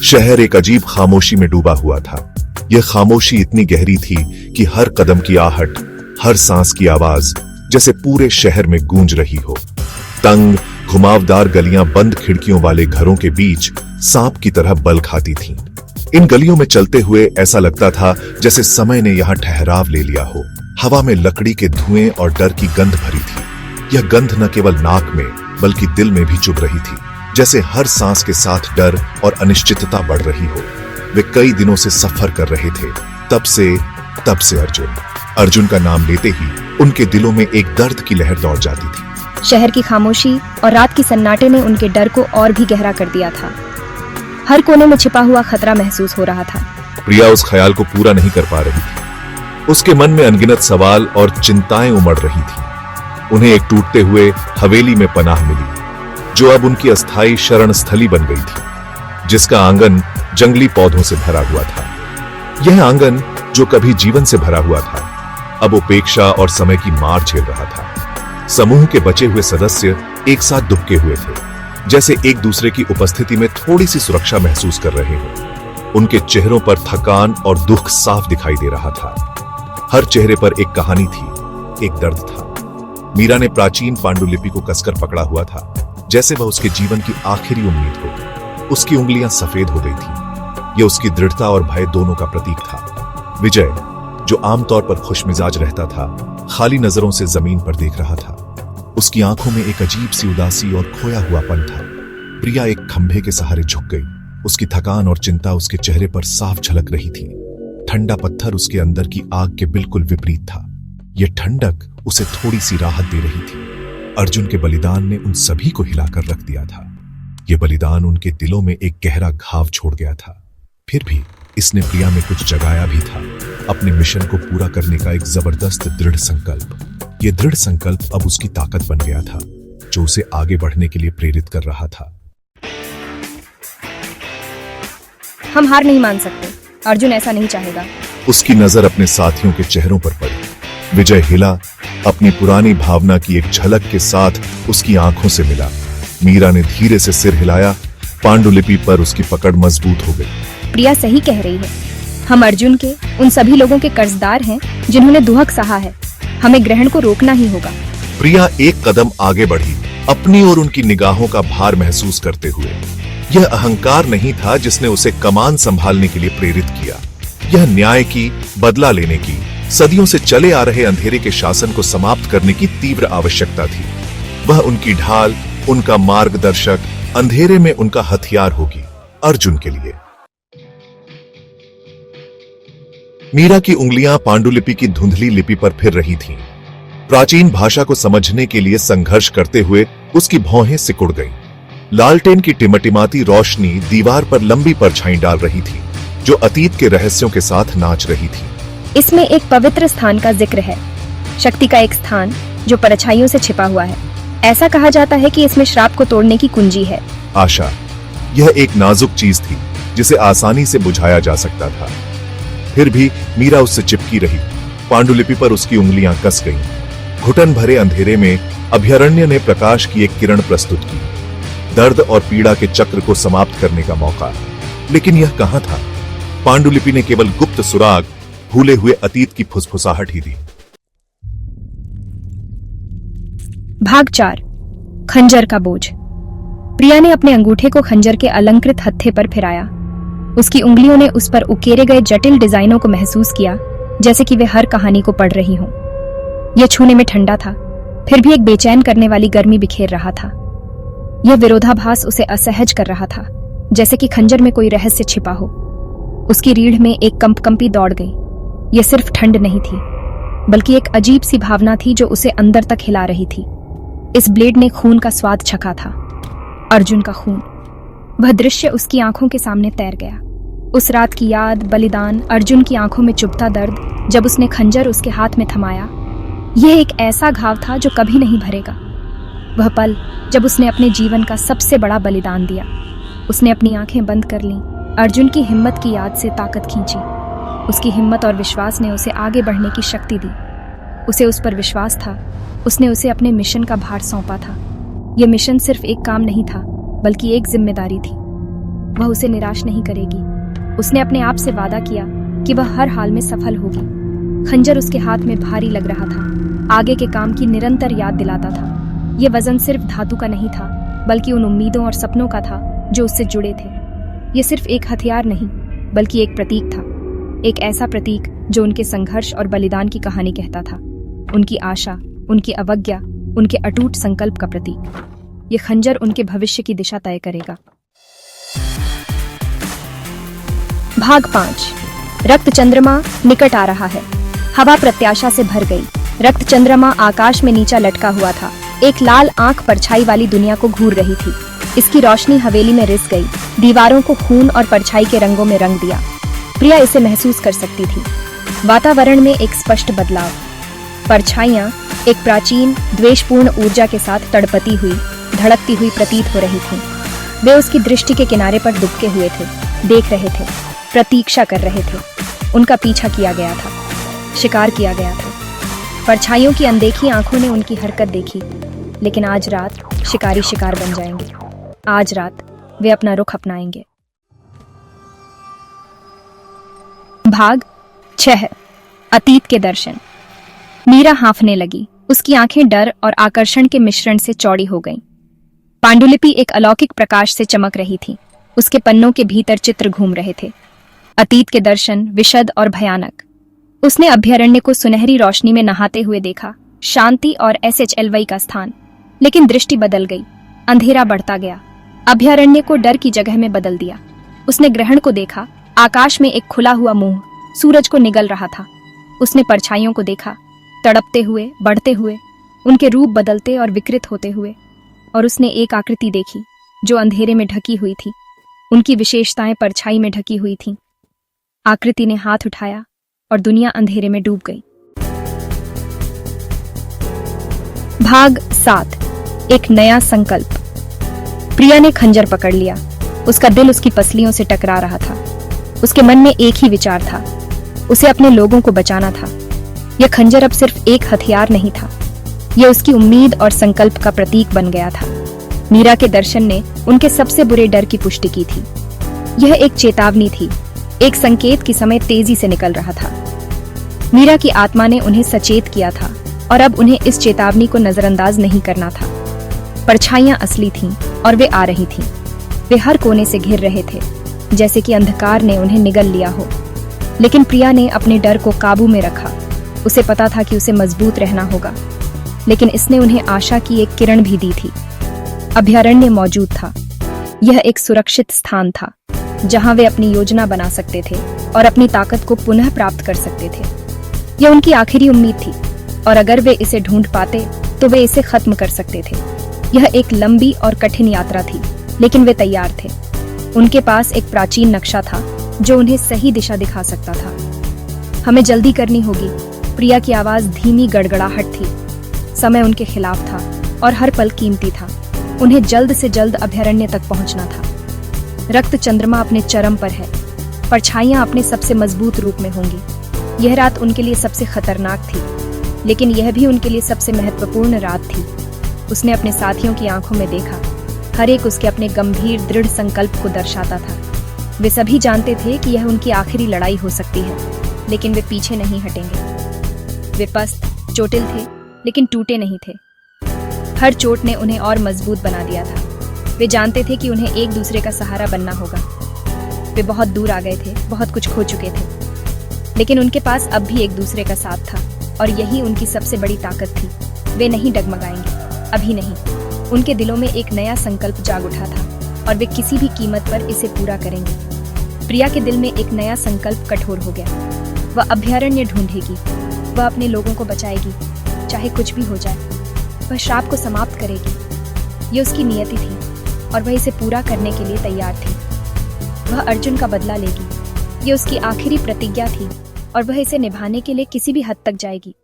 शहर एक अजीब खामोशी में डूबा हुआ था। यह खामोशी इतनी गहरी थी कि हर कदम की आहट, हर सांस की आवाज जैसे पूरे शहर में गूंज रही हो। तंग, घुमावदार गलियां बंद खिड़कियों वाले घरों के बीच सांप की तरह बल खाती थीं। इन गलियों में चलते हुए ऐसा लगता था जैसे समय ने यहां ठहराव ले लिया हो। हवा में लकड़ी के धुएं और डर की गंध भरी थी। यह गंध न केवल नाक में बल्कि दिल में भी चुभ रही थी, जैसे हर सांस के साथ डर और अनिश्चितता बढ़ रही हो। वे कई दिनों से सफर कर रहे थे, तब से अर्जुन का नाम लेते ही उनके दिलों में एक दर्द की लहर दौड़ जाती थी। शहर की खामोशी और रात की सन्नाटे ने उनके डर को और भी गहरा कर दिया था। हर कोने में छिपा हुआ खतरा महसूस हो रहा था। प्रिया उस ख्याल को पूरा नहीं कर पा रही थी। उसके मन में अनगिनत सवाल और चिंताएं उमड़ रही थी। उन्हें एक टूटते हुए हवेली में पनाह मिली, जो अब उनकी अस्थायी शरण स्थली बन गई थी, जिसका आंगन जंगली पौधों से भरा हुआ था। यह आंगन जो कभी जीवन से भरा हुआ था, अब उपेक्षा और समय की मार झेल रहा था। समूह के बचे हुए सदस्य एक साथ दुबके हुए थे, जैसे एक दूसरे की उपस्थिति में थोड़ी सी सुरक्षा महसूस कर रहे हो। उनके चेहरों पर थकान और दुख साफ दिखाई दे रहा था। हर चेहरे पर एक कहानी थी, एक दर्द था। मीरा ने प्राचीन पांडुलिपि को कसकर पकड़ा हुआ था, जैसे वह उसके जीवन की आखिरी उम्मीद हो। उसकी उंगलियां सफेद हो गई थी। यह उसकी दृढ़ता और भय दोनों का प्रतीक था। विजय, जो आमतौर पर खुशमिजाज रहता था, खाली नजरों से जमीन पर देख रहा था। उसकी आंखों में एक अजीब सी उदासी और खोया हुआपन था। प्रिया एक खंभे के सहारे झुक गई। उसकी थकान और चिंता उसके चेहरे पर साफ झलक रही थी। ठंडा पत्थर उसके अंदर की आग के बिल्कुल विपरीत था। यह ठंडक उसे थोड़ी सी राहत दे रही थी। अर्जुन के बलिदान ने उन सभी को हिलाकर रख दिया था। यह बलिदान उनके दिलों में एक गहरा घाव छोड़ गया था। फिर भी इसने प्रिया में कुछ जगाया भी था, अपने मिशन को पूरा करने का एक जबरदस्त दृढ़ संकल्प। यह दृढ़ संकल्प अब उसकी ताकत बन गया था, जो उसे आगे बढ़ने के लिए प्रेरित कर रहा था। हम हार नहीं मान सकते। अर्जुन ऐसा नहीं चाहेगा। उसकी नजर अपने साथियों के चेहरों पर पड़ी। विजय हिला, अपनी पुरानी भावना की एक झलक के साथ उसकी आंखों से मिला। मीरा ने धीरे से सिर हिलाया। पांडुलिपि पर उसकी पकड़ मजबूत हो गई। प्रिया सही कह रही है। हम अर्जुन के उन सभी लोगों के कर्जदार हैं जिन्होंने दुहक सहा है। हमें ग्रहण को रोकना ही होगा। प्रिया एक कदम आगे बढ़ी, अपनी और उनकी निगाहों का भार महसूस करते हुए। यह अहंकार नहीं था जिसने उसे कमान संभालने के लिए प्रेरित किया। यह न्याय की, बदला लेने की, सदियों से चले आ रहे अंधेरे के शासन को समाप्त करने की तीव्र आवश्यकता थी। वह उनकी ढाल, उनका मार्गदर्शक, अंधेरे में उनका हथियार होगी, अर्जुन के लिए। मीरा की उंगलियां पांडुलिपि की धुंधली लिपि पर फिर रही थीं। प्राचीन भाषा को समझने के लिए संघर्ष करते हुए उसकी भौहें सिकुड़ गईं। लालटेन की टिमटिमाती रोशनी दीवार पर लंबी परछाई डाल रही थी, जो अतीत के रहस्यों के साथ नाच रही थी। इसमें एक पवित्र स्थान का जिक्र है, शक्ति का एक स्थान जो परछाइयों से छिपा हुआ है। ऐसा कहा जाता है कि इसमें श्राप को तोड़ने की कुंजी है। आशा, यह एक नाजुक चीज थी जिसे आसानी से बुझाया जा सकता था। फिर भी मीरा उससे चिपकी रही। पांडुलिपि पर उसकी उंगलियां कस गईं। घुटन भरे अंधेरे में अभयारण्य ने प्रकाश की एक किरण प्रस्तुत की, दर्द और पीड़ा के चक्र को समाप्त करने का मौका। लेकिन यह कहां था? पांडुलिपि ने केवल गुप्त सुराग, भूले हुए अतीत की फुसफुसाहट ही दी। भाग 4, खंजर का बोझ। प्रिया ने अपने अंगूठे को खंजर के अलंकृत हत्थे पर फिराया। उसकी उंगलियों ने उस पर उकेरे गए जटिल डिजाइनों को महसूस किया, जैसे कि वे हर कहानी को पढ़ रही हों। यह छूने में ठंडा था, फिर भी एक बेचैन करने वाली गर्मी बिखेर रहा था। यह विरोधाभास उसे असहज कर रहा था, जैसे कि खंजर में कोई रहस्य छिपा हो। उसकी रीढ़ में एक कंपकंपी दौड़ गई। यह सिर्फ ठंड नहीं थी, बल्कि एक अजीब सी भावना थी जो उसे अंदर तक हिला रही थी। इस ब्लेड ने खून का स्वाद चखा था, अर्जुन का खून। वह दृश्य उसकी आंखों के सामने तैर गया। उस रात की याद, बलिदान, अर्जुन की आंखों में चुभता दर्द जब उसने खंजर उसके हाथ में थमाया। यह एक ऐसा घाव था जो कभी नहीं भरेगा। वह पल जब उसने अपने जीवन का सबसे बड़ा बलिदान दिया। उसने अपनी आंखें बंद कर लीं। अर्जुन की हिम्मत की याद से ताकत खींची। उसकी हिम्मत और विश्वास ने उसे आगे बढ़ने की शक्ति दी। उसे उस पर विश्वास था। उसने उसे अपने मिशन का भार सौंपा था। यह मिशन सिर्फ एक काम नहीं था, बल्कि एक जिम्मेदारी थी। वह उसे निराश नहीं करेगी। उसने अपने आप से वादा किया कि वह हर हाल में सफल होगी। खंजर उसके हाथ में भारी लग रहा था, आगे के काम की निरंतर याद दिलाता था। यह वजन सिर्फ धातु का नहीं था, बल्कि उन उम्मीदों और सपनों का था जो उससे जुड़े थे। यह सिर्फ एक हथियार नहीं, बल्कि एक प्रतीक था, एक ऐसा प्रतीक जो उनके संघर्ष और बलिदान की कहानी कहता था, उनकी आशा, उनकी अवज्ञा, उनके अटूट संकल्प का प्रतीक। यह खंजर उनके भविष्य की दिशा तय करेगा। भाग 5। रक्त चंद्रमा निकट आ रहा है। हवा प्रत्याशा से भर गई। रक्त चंद्रमा आकाश में नीचा लटका हुआ था, एक लाल आंख परछाई वाली दुनिया को घूर रही थी। इसकी रोशनी हवेली में रिस गई, दीवारों को खून और परछाई के रंगों में रंग दिया। प्रिया इसे महसूस कर सकती थी। वातावरण में एक स्पष्ट बदलाव। परछाइयां एक प्राचीन द्वेषपूर्ण ऊर्जा के साथ तड़पती हुई, धड़कती हुई प्रतीत हो रही थीं। वे उसकी दृष्टि के किनारे पर दुबके हुए थे, देख रहे थे, प्रतीक्षा कर रहे थे। उनका पीछा किया गया था, शिकार किया गया था। परछाइयों की अनदेखी आंखों ने उनकी हरकत देखी, लेकिन आज रात शिकारी शिकार बन जाएंगे। आज रात वे अपना रुख अपनाएंगे। भाग 6। अतीत के दर्शन। मीरा हांफने लगी। उसकी आंखें डर और आकर्षण के मिश्रण से चौड़ी हो गईं। पांडुलिपि एक अलौकिक प्रकाश से चमक रही थी। उसके पन्नों के भीतर चित्र घूम रहे थे, अतीत के दर्शन, विशद और भयानक। उसने अभ्यारण्य को सुनहरी रोशनी में नहाते हुए देखा, शांति और SHLY का स्थान। लेकिन दृष्टि बदल गई, अंधेरा बढ़ता गया। अभ्यारण्य को डर की जगह में बदल दिया। उसने ग्रहण को देखा, आकाश में एक खुला हुआ मुंह सूरज को निगल रहा था। उसने परछाइयों को देखा, तड़पते हुए, बढ़ते हुए, उनके रूप बदलते और विकृत होते हुए। और उसने एक आकृति देखी जो अंधेरे में ढकी हुई थी। उनकी विशेषताएं परछाई में ढकी हुई थीं। आकृति ने हाथ उठाया और दुनिया अंधेरे में डूब गई। भाग 7। एक नया संकल्प। प्रिया ने खंजर पकड़ लिया। उसका दिल उसकी पसलियों से टकरा रहा था। उसके मन में एक ही विचार था, उसे अपने लोगों को बचाना था। यह खंजर अब सिर्फ एक हथियार नहीं था, यह उसकी उम्मीद और संकल्प का प्रतीक बन गया था। मीरा के दर्शन ने उनके सबसे बुरे डर की पुष्टि की थी। यह एक चेतावनी थी, एक संकेत कि समय तेजी से निकल रहा था। मीरा की आत्मा ने उन्हें सचेत किया था और अब उन्हें इस चेतावनी को नजरअंदाज नहीं करना था। परछाइयां असली थीं और वे आ रही थीं। वे हर कोने से घिर रहे थे, जैसे कि अंधकार ने उन्हें निगल लिया हो। लेकिन प्रिया ने अपने डर को काबू में रखा। उसे पता था कि उसे मजबूत रहना होगा, लेकिन इसने उन्हें आशा की एक किरण भी दी थी। अभ्यारण्य मौजूद था। यह एक सुरक्षित स्थान था, जहां वे अपनी योजना बना सकते थे और अपनी ताकत को पुनः प्राप्त कर सकते थे। यह उनकी आखिरी उम्मीद थी, और अगर वे इसे ढूंढ पाते तो वे इसे खत्म कर सकते थे। यह एक लंबी और कठिन यात्रा थी, लेकिन वे तैयार थे। उनके पास एक प्राचीन नक्शा था जो उन्हें सही दिशा दिखा सकता था। हमें जल्दी करनी होगी। प्रिया की आवाज धीमी गड़गड़ाहट थी। समय उनके खिलाफ था और हर पल कीमती था। उन्हें जल्द से जल्द अभ्यारण्य तक पहुंचना था। रक्त चंद्रमा अपने चरम पर है। परछाइयां अपने सबसे मजबूत रूप में होंगी। यह रात उनके लिए सबसे खतरनाक थी, लेकिन यह भी उनके लिए सबसे महत्वपूर्ण रात थी। उसने अपने साथियों की आंखों में देखा। हर एक उसके अपने गंभीर दृढ़ संकल्प को दर्शाता था। वे सभी जानते थे कि यह उनकी आखिरी लड़ाई हो सकती है, लेकिन वे पीछे नहीं हटेंगे। वे पस्त, चोटिल थे, लेकिन टूटे नहीं थे। हर चोट ने उन्हें और मजबूत बना दिया था। वे जानते थे कि उन्हें एक दूसरे का सहारा बनना होगा। वे बहुत दूर आ गए थे, बहुत कुछ खो चुके थे, लेकिन उनके पास अब भी एक दूसरे का साथ था, और यही उनकी सबसे बड़ी ताकत थी। वे नहीं डगमगाएंगे, अभी नहीं। उनके दिलों में एक नया संकल्प जाग उठा था, और वे किसी भी कीमत पर इसे पूरा करेंगे। प्रिया के दिल में एक नया संकल्प कठोर हो गया। वह अभ्यारण्य ढूंढेगी, वह अपने लोगों को बचाएगी, चाहे कुछ भी हो जाए। वह श्राप को समाप्त करेगी। ये उसकी नियति थी, और वह इसे पूरा करने के लिए तैयार थी। वह अर्जुन का बदला लेगी। ये उसकी आखिरी प्रतिज्ञा थी, और वह इसे निभाने के लिए किसी भी हद तक जाएगी।